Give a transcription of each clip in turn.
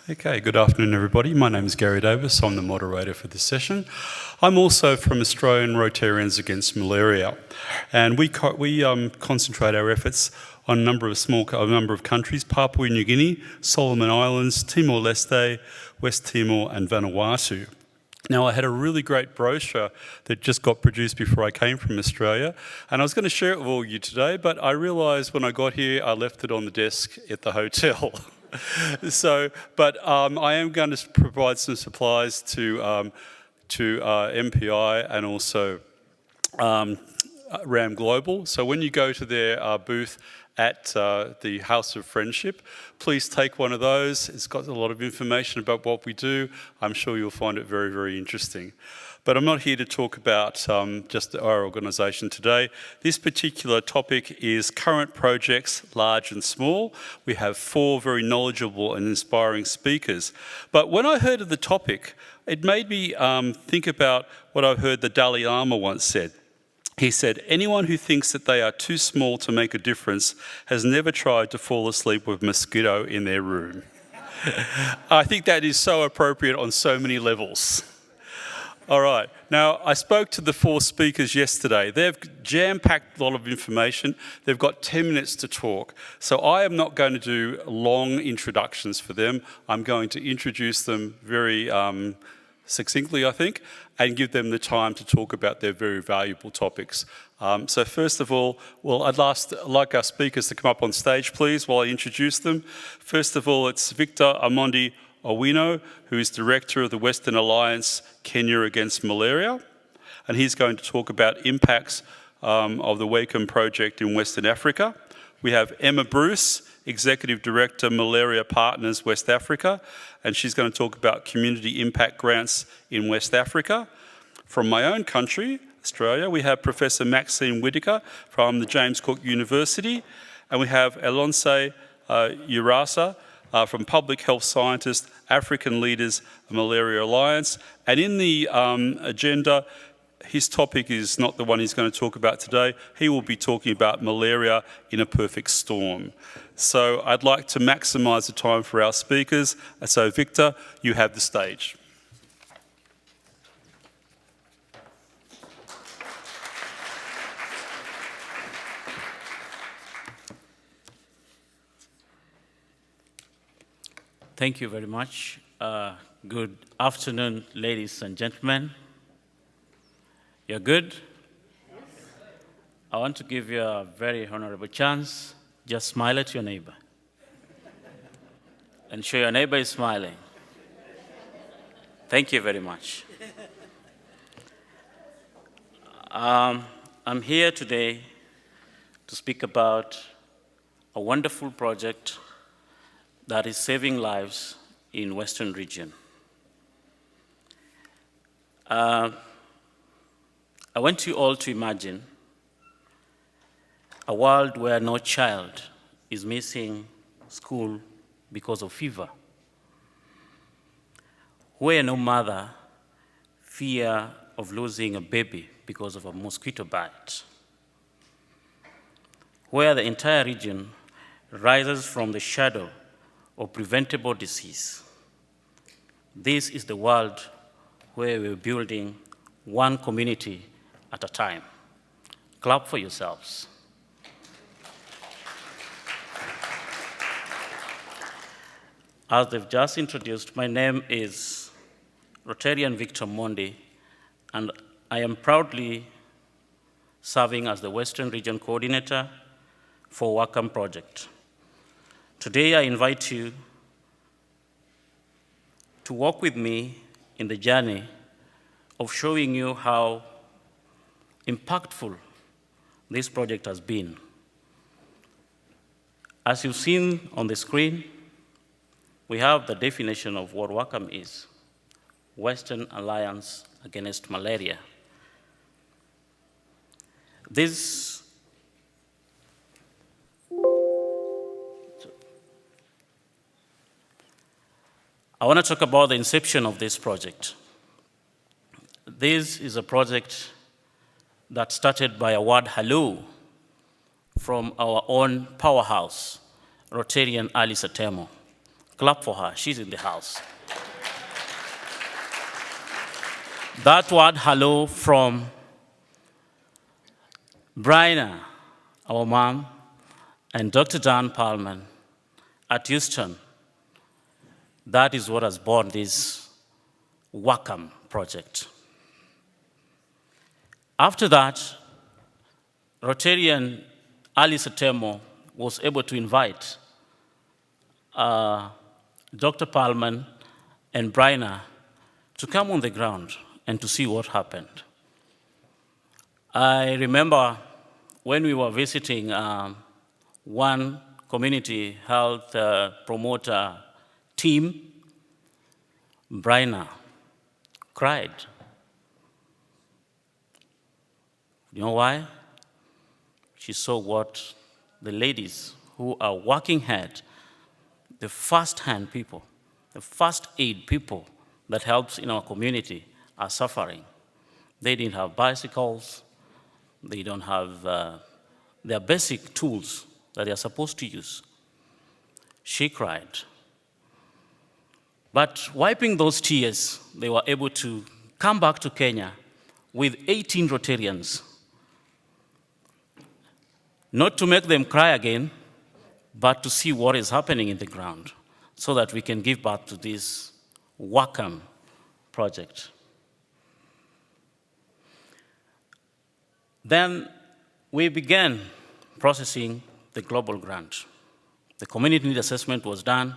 Okay, good afternoon everybody. My name is Gary Davis. I'm the moderator for this session. I'm also from Australian Rotarians Against Malaria, and we concentrate our efforts on a number of countries: Papua New Guinea, Solomon Islands, Timor-Leste, West Timor and Vanuatu. Now, I had a really great brochure that just got produced before I came from Australia, and I was going to share it with all of you today, but I realised when I got here I left it on the desk at the hotel. I am going to provide some supplies to MPI and also RAM Global. So when you go to their booth at the House of Friendship, please take one of those. It's got a lot of information about what we do. I'm sure you'll find it very, very interesting. But I'm not here to talk about just our organisation today. This particular topic is current projects, large and small. We have 4 very knowledgeable and inspiring speakers. But when I heard of the topic, it made me think about what I heard the Dalai Lama once said. He said, "Anyone who thinks that they are too small to make a difference has never tried to fall asleep with a mosquito in their room." I think that is so appropriate on so many levels. All right, now I spoke to the 4 speakers yesterday. They've jam-packed a lot of information. They've got 10 minutes to talk. So I am not going to do long introductions for them. I'm going to introduce them very succinctly, I think, and give them the time to talk about their very valuable topics. So first of all, I'd like our speakers to come up on stage, please, while I introduce them. First of all, it's Victor Mundi, who is Director of the Western Alliance Against Malaria, and he's going to talk about impacts of the WAKAM project in Western Africa. We have Emma Bruce, Executive Director, Malaria Partners West Africa, and she's going to talk about community impact grants in West Africa. From my own country, Australia, we have Professor Maxine Whitaker from the James Cook University, and we have Alonso Urasa, from Public Health Scientist, African Leaders, Malaria Alliance. And in the agenda, his topic is not the one he's going to talk about today. He will be talking about malaria in a perfect storm. So I'd like to maximise the time for our speakers. So Victor, you have the stage. Thank you very much. Good afternoon, ladies and gentlemen. You're good? Yes. I want to give you a very honorable chance. Just smile at your neighbor. And show your neighbor is smiling. Thank you very much. I'm here today to speak about a wonderful project that is saving lives in Western region. I want you all to imagine a world where no child is missing school because of fever, where no mother fear of losing a baby because of a mosquito bite, where the entire region rises from the shadow of preventable disease. This is the world where we're building one community at a time. Clap for yourselves. As they've just introduced, my name is Rotarian Victor Mundi, and I am proudly serving as the Western Region Coordinator for WAKAM project. Today, I invite you to walk with me in the journey of showing you how impactful this project has been. As you've seen on the screen, we have the definition of what WAKAM is: Western Alliance Against Malaria. I want to talk about the inception of this project. This is a project that started by a word hello from our own powerhouse, Rotarian Ali Satemo, Clap for her, she's in the house. That word hello from Bryna, our mom, and Dr. Dan Palman at Houston, that is what has born this WAKAM project. After that, Rotarian Ali Setemo was able to invite Dr. Palman and Bryna to come on the ground and to see what happened. I remember when we were visiting one community health promoter team, Bryna cried. You know why? She saw what the ladies who are working hard, the first-hand people, the first aid people that helps in our community are suffering. They didn't have bicycles, they don't have their basic tools that they are supposed to use. She cried. But wiping those tears, they were able to come back to Kenya with 18 Rotarians. Not to make them cry again, but to see what is happening in the ground so that we can give back to this WAKAM project. Then we began processing the global grant. The community need assessment was done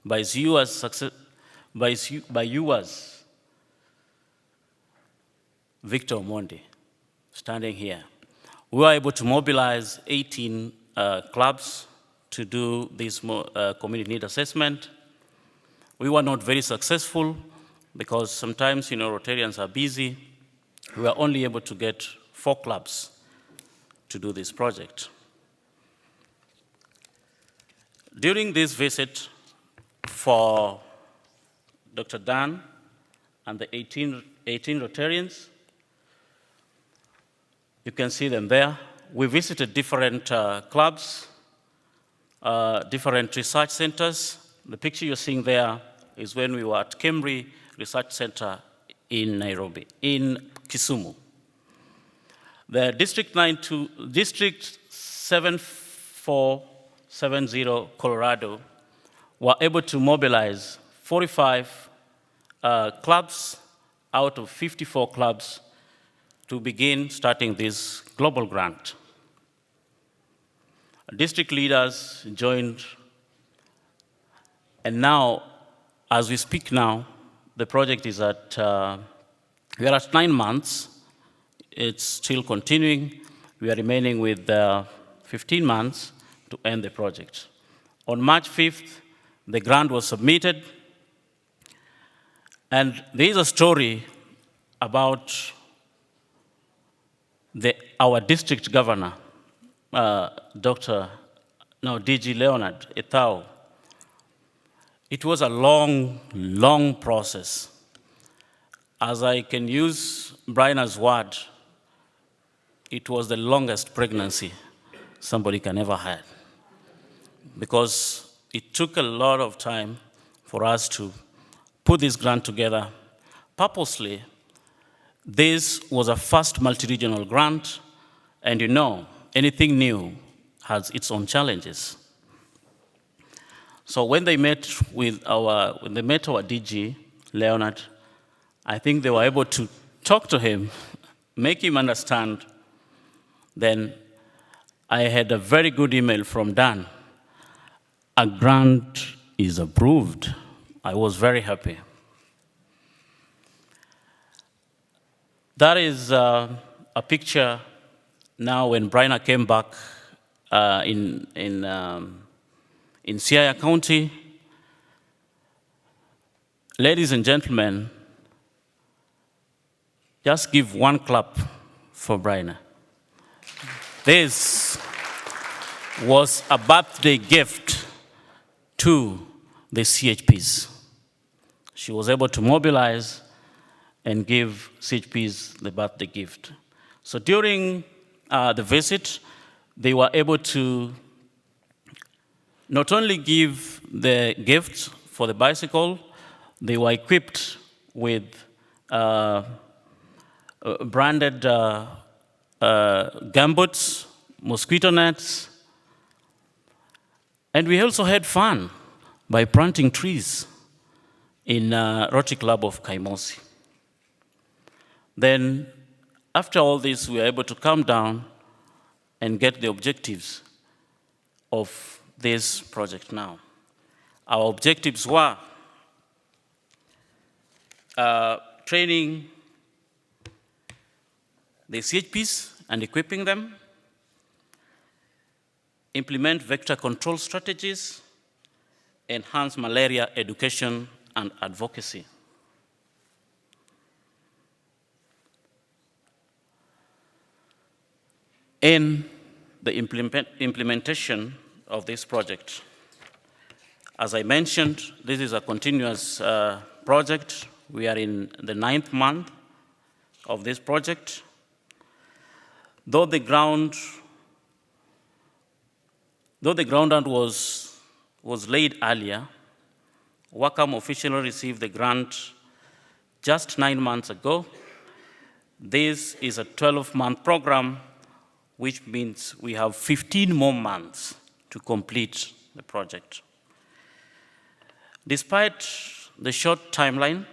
by UAS Victor Mundi, standing here. We were able to mobilize 18 clubs to do this community need assessment. We were not very successful because sometimes, Rotarians are busy. We were only able to get 4 clubs to do this project. During this visit for Dr. Dan and the 18 Rotarians, you can see them there. We visited different clubs, different research centers. The picture you're seeing there is when we were at Kemri Research Center in Nairobi, in Kisumu. The District 7470 Colorado were able to mobilize 45 clubs out of 54 clubs to begin starting this global grant. District leaders joined, and now, as we speak now, the project is at, we are at 9 months. It's still continuing. We are remaining with 15 months to end the project. On March 5th, the grant was submitted, and there is a story about our district governor, DG Leonard Ethau. It was a long, long process. As I can use Bryna's word, it was the longest pregnancy somebody can ever have, because it took a lot of time for us to put this grant together purposely. This was a first multi-regional grant, and anything new has its own challenges. So when they met our DG, Leonard, I think they were able to talk to him, make him understand. Then I had a very good email from Dan. A grant is approved. I was very happy. That is a picture now when Bryna came back in Siaya County. Ladies and gentlemen, just give one clap for Bryna. This was a birthday gift to the CHPs. She was able to mobilize and give CHPs the birthday gift. So during the visit, they were able to not only give the gifts for the bicycle. They were equipped with branded gumboots, mosquito nets, and we also had fun by planting trees in Rotary Club of Kaimosi. Then, after all this, we were able to come down and get the objectives of this project now. Our objectives were training the CHPs and equipping them, implement vector control strategies, enhance malaria education and advocacy. In the implementation of this project, as I mentioned, this is a continuous project. We are in the 9th month of this project. Though the ground was laid earlier, WAKAM officially received the grant just 9 months ago. This is a 12-month program, which means we have 15 more months to complete the project. Despite the short timeline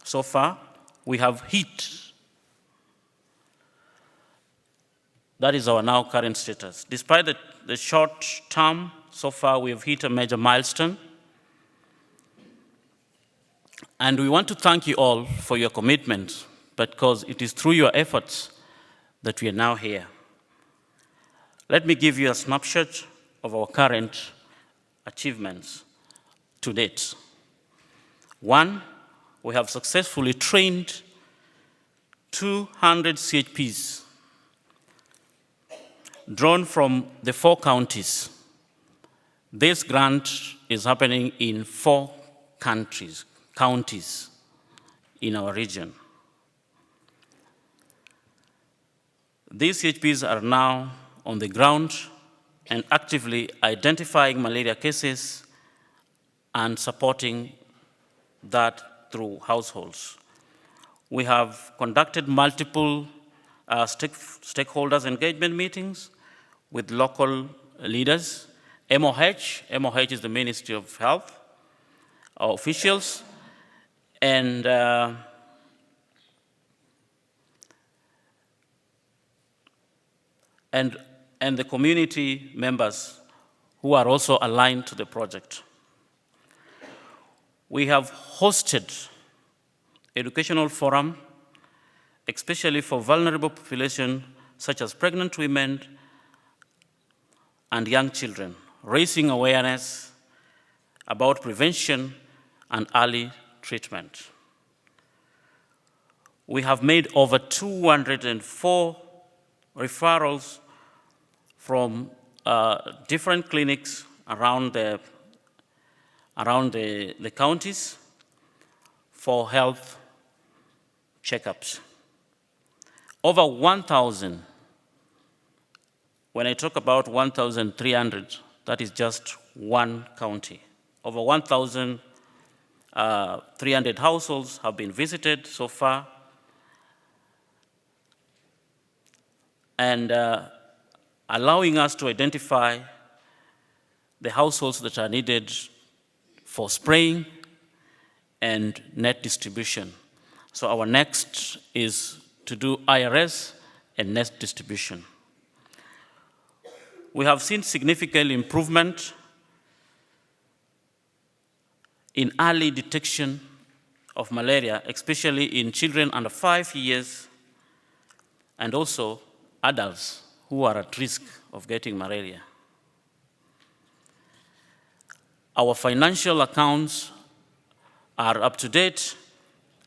so far, we have hit. That is our now current status. Despite the short term, so far we have hit a major milestone. And we want to thank you all for your commitment, because it is through your efforts that we are now here. Let me give you a snapshot of our current achievements to date. 1, we have successfully trained 200 CHPs drawn from the 4 counties. This grant is happening in 4 counties in our region. These CHPs are now on the ground and actively identifying malaria cases and supporting that through households. We have conducted multiple stakeholders engagement meetings with local leaders. MOH is the Ministry of Health, our officials, and the community members who are also aligned to the project. We have hosted educational forum, especially for vulnerable population such as pregnant women and young children, raising awareness about prevention and early treatment. We have made over 204 referrals from different clinics around the counties for health checkups. Over 1,000, when I talk about 1,300, that is just one county. Over 1,300 households have been visited so far, and allowing us to identify the households that are needed for spraying and net distribution. So our next is to do IRS and net distribution. We have seen significant improvement in early detection of malaria, especially in children under 5 years and also adults who are at risk of getting malaria. Our financial accounts are up to date,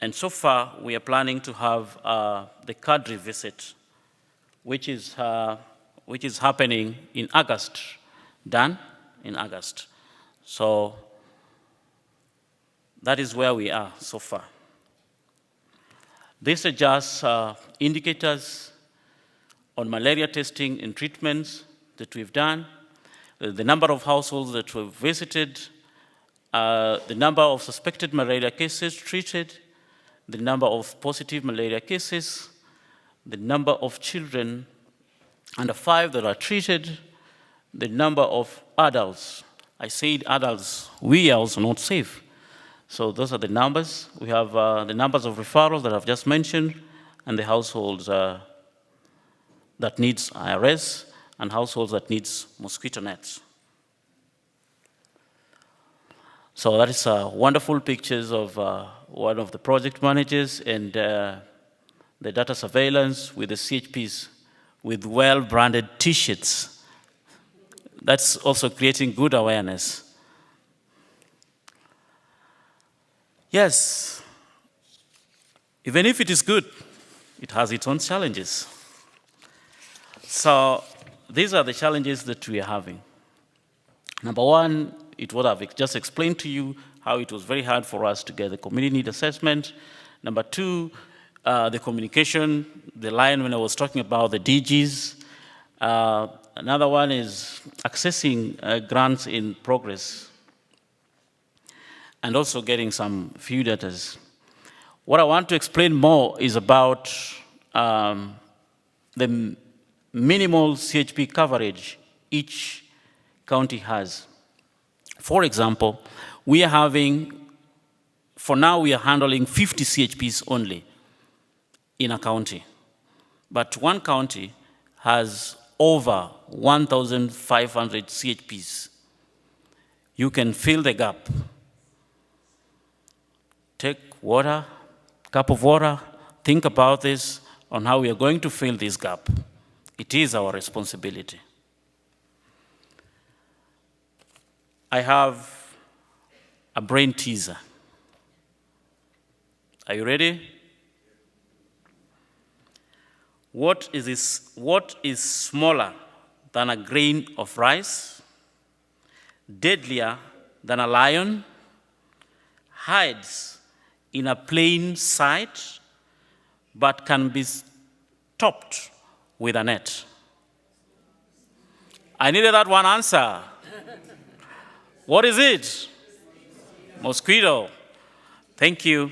and so far we are planning to have the cadre visit, which is happening in August, done in August. So that is where we are so far. These are just indicators on malaria testing and treatments that we've done, the number of households that we've visited, the number of suspected malaria cases treated, the number of positive malaria cases, the number of children under 5 that are treated, the number of adults. I said adults, we are also not safe. So those are the numbers. We have the numbers of referrals that I've just mentioned, and the households that needs IRS, and households that needs mosquito nets. So that is wonderful pictures of one of the project managers and the data surveillance with the CHPs with well-branded T-shirts. That's also creating good awareness. Yes, even if it is good, it has its own challenges. So these are the challenges that we are having. Number one, it's what I've just explained to you, how it was very hard for us to get the community need assessment. Number two, the communication, the line when I was talking about the DGs. Another one is accessing grants in progress and also getting some few data. What I want to explain more is about the minimal CHP coverage each county has. For example, we are having, for now we are handling 50 CHPs only in a county. But one county has over 1,500 CHPs. You can fill the gap. Take water, cup of water, think about this on how we are going to fill this gap. It is our responsibility. I have a brain teaser. Are you ready? What is smaller than a grain of rice, deadlier than a lion, hides in a plain sight, but can be stopped with a net? I needed that one answer. What is it? Mosquito. Thank you.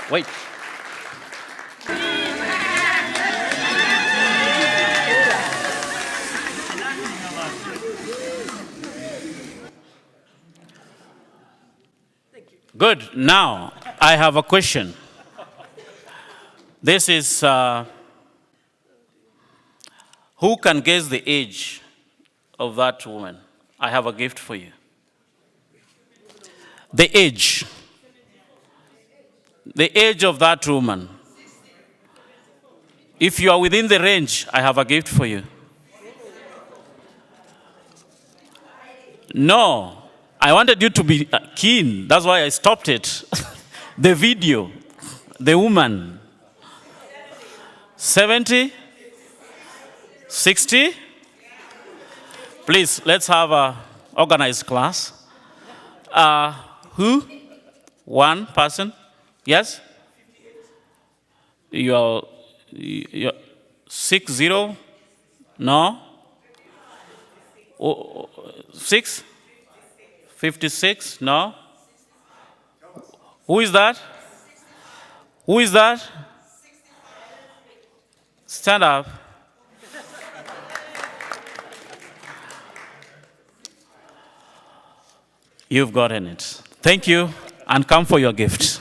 Wait. Good. Now, I have a question. This is, who can guess the age of that woman? I have a gift for you. The age of that woman. If you are within the range, I have a gift for you. No. I wanted you to be keen. That's why I stopped it. The video. The woman. 70? 60? Please, let's have an organized class. Who? One person? Yes? You're 60? No? 6? 56? No? Who is that? Who is that? Stand up. You've gotten it. Thank you, and come for your gift.